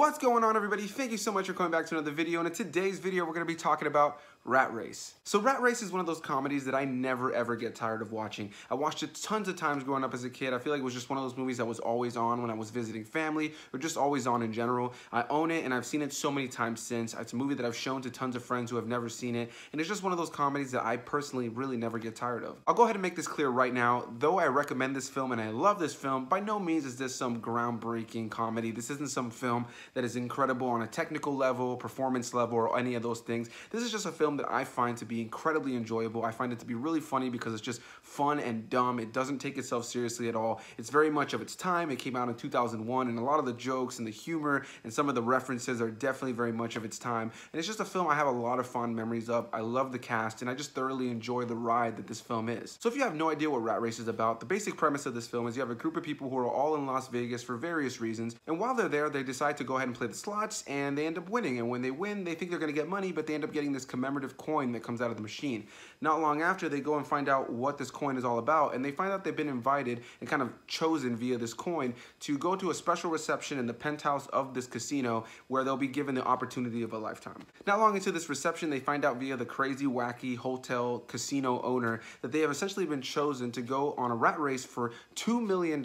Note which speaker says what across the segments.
Speaker 1: What's going on, everybody? Thank you so much for coming back to another video, and in today's video we're going to be talking about Rat Race. So Rat Race is one of those comedies that I never ever get tired of watching. I watched it tons of times growing up as a kid. I feel like it was just one of those movies that was always on when I was visiting family, or just always on in general. I own it and I've seen it so many times since. It's a movie that I've shown to tons of friends who have never seen it, and it's just one of those comedies that I personally really never get tired of. I'll go ahead and make this clear right now. Though I recommend this film and I love this film, by no means is this some groundbreaking comedy. This isn't some film that is incredible on a technical level, performance level, or any of those things. This is just a film that I find to be incredibly enjoyable. I find it to be really funny because it's just fun and dumb. It doesn't take itself seriously at all. It's very much of its time. It came out in 2001, and a lot of the jokes and the humor and some of the references are definitely very much of its time. And it's just a film I have a lot of fond memories of. I love the cast, and I just thoroughly enjoy the ride that this film is. So if you have no idea what Rat Race is about, the basic premise of this film is you have a group of people who are all in Las Vegas for various reasons, and while they're there, they decide to go ahead and play the slots, and they end up winning. And when they win, they think they're going to get money, but they end up getting this commemorative coin that comes out of the machine. Not long after, they go and find out what this coin is all about, and they find out they've been invited and kind of chosen via this coin to go to a special reception in the penthouse of this casino where they'll be given the opportunity of a lifetime. Not long into this reception, they find out via the crazy, wacky hotel casino owner that they have essentially been chosen to go on a rat race for $2 million,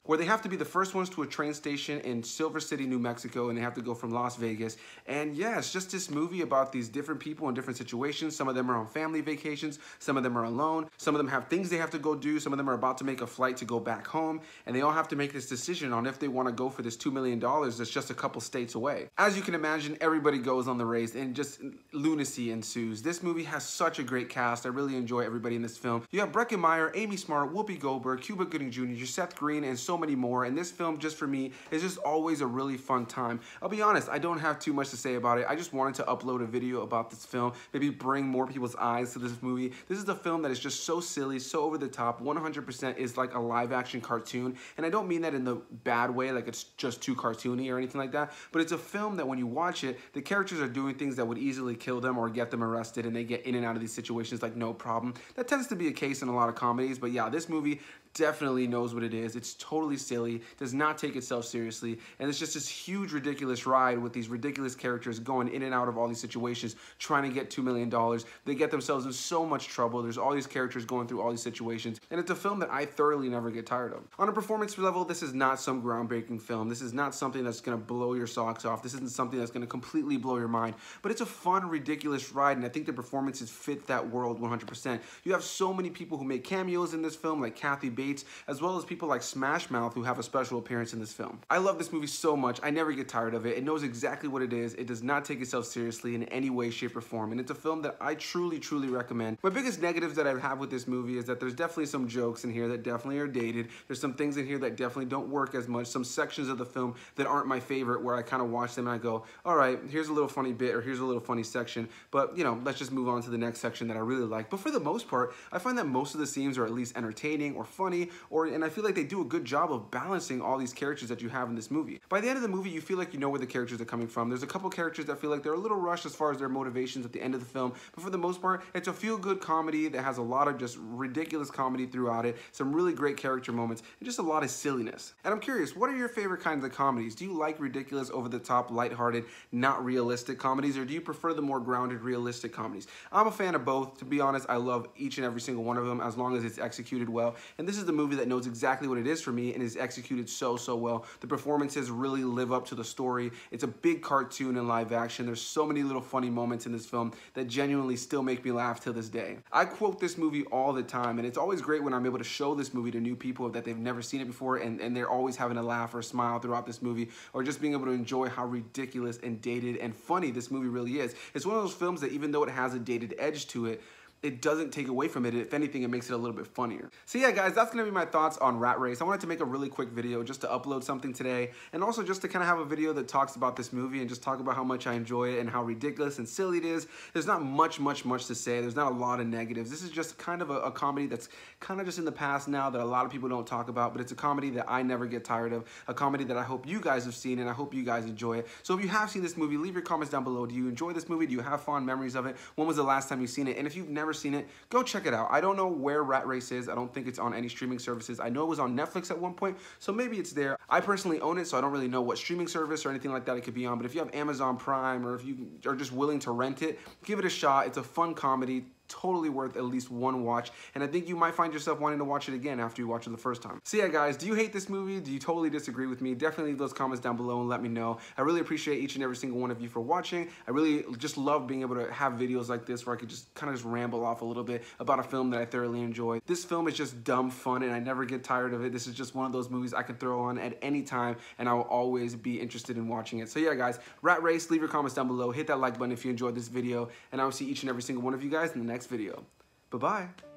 Speaker 1: where they have to be the first ones to a train station in Silver City, New Mexico, and they have to go from Las Vegas. And yeah, it's just this movie about these different people in different situations. Some of them are on family vacations, some of them are alone, some of them have things they have to go do, some of them are about to make a flight to go back home, and they all have to make this decision on if they want to go for this $2 million that's just a couple states away. As you can imagine, everybody goes on the race and just lunacy ensues. This movie has such a great cast. I really enjoy everybody in this film. You have Breckin Meyer, Amy Smart, Whoopi Goldberg, Cuba Gooding Jr., Seth Green, and so many more, and this film, just for me, is just always a really fun time. I'll be honest, I don't have too much to say about it. I just wanted to upload a video about this film, maybe bring more people's eyes to this movie. This is a film that is just so silly, so over the top, 100% is like a live action cartoon, and I don't mean that in the bad way, like it's just too cartoony or anything like that, but it's a film that when you watch it, the characters are doing things that would easily kill them or get them arrested, and they get in and out of these situations like no problem. That tends to be a case in a lot of comedies, but yeah, this movie definitely knows what it is. It's totally silly, does not take itself seriously, and it's just this huge ridiculous ride with these ridiculous characters going in and out of all these situations trying to get $2 million. They get themselves in so much trouble. There's all these characters going through all these situations, and it's a film that I thoroughly never get tired of. On a performance level, this is not some groundbreaking film. This is not something that's going to blow your socks off. This isn't something that's going to completely blow your mind, but it's a fun, ridiculous ride, and I think the performances fit that world 100%. You have so many people who make cameos in this film, like Kathy Bates, as well as people like Smash Mouth who have a special appearance in this film. I love this movie so much. I never get tired of it. It knows exactly what it is. It does not take itself seriously in any way, shape, or form, and it's a film that I truly, truly recommend. My biggest negatives that I have with this movie is that there's definitely some jokes in here that definitely are dated. There's some things in here that definitely don't work as much. Some sections of the film that aren't my favorite, where I kind of watch them and I go, all right, here's a little funny bit, or here's a little funny section, but you know, let's just move on to the next section that I really like. But for the most part, I find that most of the scenes are at least entertaining or funny, and I feel like they do a good job of balancing all these characters that you have in this movie. By the end of the movie, you feel like you know where the characters are coming from. There's a couple characters that feel like they're a little rushed as far as their motivations at the end of the film, but for the most part, it's a feel-good comedy that has a lot of just ridiculous comedy throughout it, some really great character moments, and just a lot of silliness. And I'm curious, what are your favorite kinds of comedies? Do you like ridiculous, over-the-top, lighthearted, not realistic comedies, or do you prefer the more grounded, realistic comedies? I'm a fan of both. To be honest, I love each and every single one of them as long as it's executed well, and this is the movie that knows exactly what it is for me and is executed so well. The performances really live up to the story. It's a big cartoon in live action. There's so many little funny moments in this film that genuinely still make me laugh to this day. I quote this movie all the time, and it's always great when I'm able to show this movie to new people that they've never seen it before, and they're always having a laugh or a smile throughout this movie, or just being able to enjoy how ridiculous and dated and funny this movie really is. It's one of those films that even though it has a dated edge to it, it doesn't take away from it. If anything, it makes it a little bit funnier. So yeah, guys, that's gonna be my thoughts on Rat Race. I wanted to make a really quick video just to upload something today, and also just to kind of have a video that talks about this movie and just talk about how much I enjoy it and how ridiculous and silly it is. There's not much to say. There's not a lot of negatives. This is just kind of a comedy that's kind of just in the past now that a lot of people don't talk about, but it's a comedy that I never get tired of, a comedy that I hope you guys have seen, and I hope you guys enjoy it. So if you have seen this movie, leave your comments down below. Do you enjoy this movie? Do you have fond memories of it? When was the last time you've seen it? And if you've never seen it, go check it out. I don't know where Rat Race is. I don't think it's on any streaming services. I know it was on Netflix at one point, so maybe it's there. I personally own it, so I don't really know what streaming service or anything like that it could be on, but if you have Amazon Prime or if you are just willing to rent it, give it a shot. It's a fun comedy. Totally worth at least one watch, and I think you might find yourself wanting to watch it again after you watch it the first time. So yeah, guys, do you hate this movie? Do you totally disagree with me? Definitely leave those comments down below and let me know. I really appreciate each and every single one of you for watching. I really just love being able to have videos like this where I could just kind of just ramble off a little bit about a film that I thoroughly enjoy. This film is just dumb fun, and I never get tired of it. This is just one of those movies I can throw on at any time, and I will always be interested in watching it. So yeah, guys, Rat Race, leave your comments down below. Hit that like button if you enjoyed this video, and I will see each and every single one of you guys in the next video. Bye-bye.